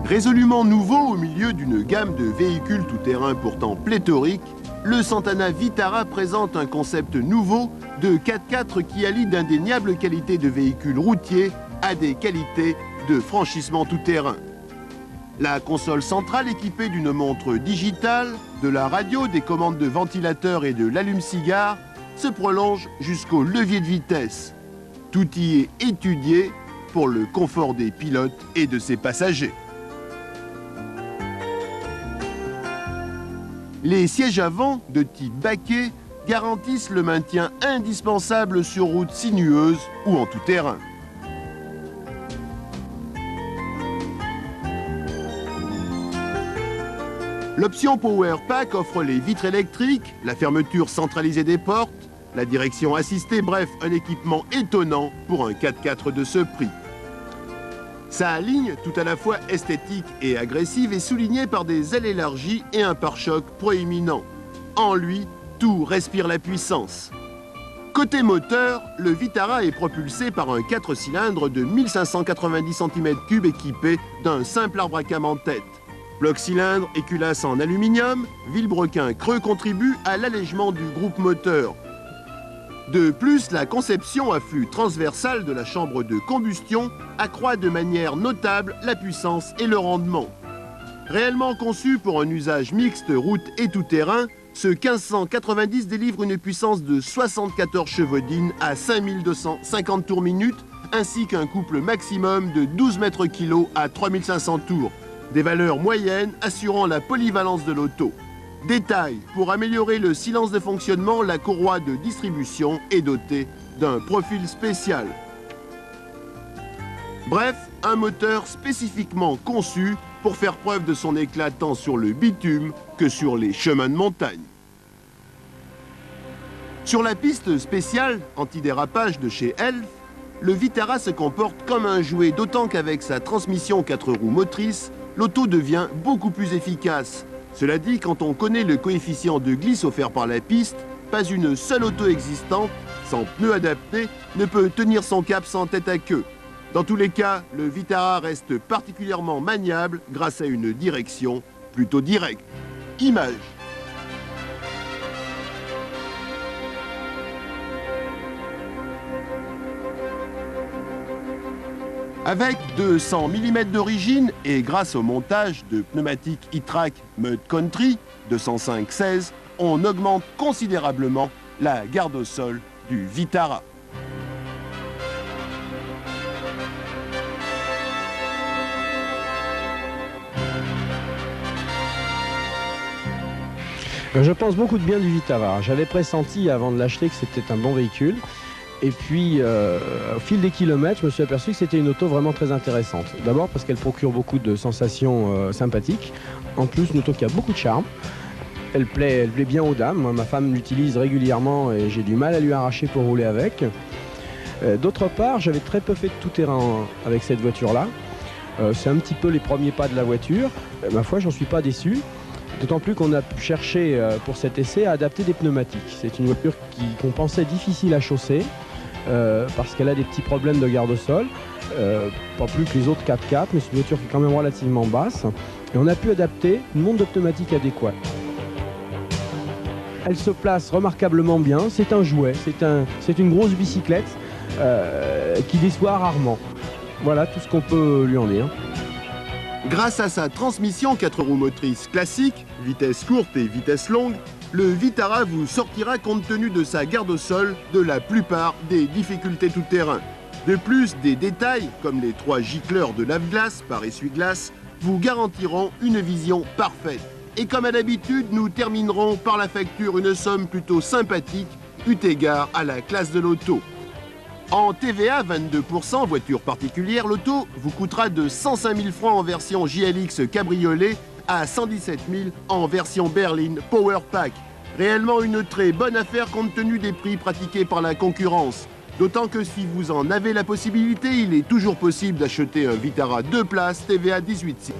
Résolument nouveau au milieu d'une gamme de véhicules tout-terrain pourtant pléthorique, le Santana Vitara présente un concept nouveau de 4x4 qui allie d'indéniables qualités de véhicule routier à des qualités de franchissement tout-terrain. La console centrale équipée d'une montre digitale, de la radio, des commandes de ventilateur et de l'allume-cigare se prolonge jusqu'au levier de vitesse. Tout y est étudié pour le confort des pilotes et de ses passagers. Les sièges avant, de type baquet, garantissent le maintien indispensable sur routes sinueuses ou en tout terrain. L'option Power Pack offre les vitres électriques, la fermeture centralisée des portes, la direction assistée, bref, un équipement étonnant pour un 4x4 de ce prix. Sa ligne, tout à la fois esthétique et agressive, est soulignée par des ailes élargies et un pare-choc proéminent. En lui, tout respire la puissance. Côté moteur, le Vitara est propulsé par un 4 cylindres de 1590 cm3 équipé d'un simple arbre à cam en tête. Bloc cylindre et culasse en aluminium, vilebrequin creux contribue à l'allègement du groupe moteur. De plus, la conception à flux transversal de la chambre de combustion accroît de manière notable la puissance et le rendement. Réellement conçu pour un usage mixte route et tout-terrain, ce 1590 délivre une puissance de 74 chevaudines à 5250 tours minute, ainsi qu'un couple maximum de 12 mètres kg à 3500 tours. Des valeurs moyennes assurant la polyvalence de l'auto. Détail, pour améliorer le silence de fonctionnement, la courroie de distribution est dotée d'un profil spécial. Bref, un moteur spécifiquement conçu pour faire preuve de son éclat tant sur le bitume que sur les chemins de montagne. Sur la piste spéciale antidérapage de chez Elf, le Vitara se comporte comme un jouet, d'autant qu'avec sa transmission 4 roues motrices, l'auto devient beaucoup plus efficace. Cela dit, quand on connaît le coefficient de glisse offert par la piste, pas une seule auto existante, sans pneus adaptés, ne peut tenir son cap sans tête à queue. Dans tous les cas, le Vitara reste particulièrement maniable grâce à une direction plutôt directe. Image. Avec 200 mm d'origine et grâce au montage de pneumatiques E-Track Mud Country 205/16, on augmente considérablement la garde au sol du Vitara. Je pense beaucoup de bien du Vitara. J'avais pressenti avant de l'acheter que c'était un bon véhicule. Et puis, au fil des kilomètres, je me suis aperçu que c'était une auto vraiment très intéressante. D'abord parce qu'elle procure beaucoup de sensations sympathiques. En plus, une auto qui a beaucoup de charme. Elle plaît bien aux dames. Moi, ma femme l'utilise régulièrement et j'ai du mal à lui arracher pour rouler avec. D'autre part, j'avais très peu fait de tout-terrain avec cette voiture-là. C'est un petit peu les premiers pas de la voiture. Ma foi, j'en suis pas déçu. D'autant plus qu'on a cherché pour cet essai à adapter des pneumatiques. C'est une voiture qu'on pensait difficile à chausser. Parce qu'elle a des petits problèmes de garde au sol, pas plus que les autres 4x4, mais c'est une voiture qui est quand même relativement basse. Et on a pu adapter une montre de pneumatique adéquate. Elle se place remarquablement bien, c'est un jouet, c'est une grosse bicyclette qui déçoit rarement. Voilà tout ce qu'on peut lui en dire. Grâce à sa transmission 4 roues motrices classique, vitesse courte et vitesse longue, le Vitara vous sortira, compte tenu de sa garde au sol, de la plupart des difficultés tout-terrain. De plus, des détails, comme les 3 gicleurs de lave-glace par essuie-glace, vous garantiront une vision parfaite. Et comme à l'habitude, nous terminerons par la facture, une somme plutôt sympathique, eu égard à la classe de l'auto. En TVA 22%, voiture particulière, l'auto vous coûtera de 105 000 francs en version JLX cabriolet à 117 000 en version berline Power Pack. Réellement une très bonne affaire compte tenu des prix pratiqués par la concurrence. D'autant que si vous en avez la possibilité, il est toujours possible d'acheter un Vitara 2 places TVA 18 6.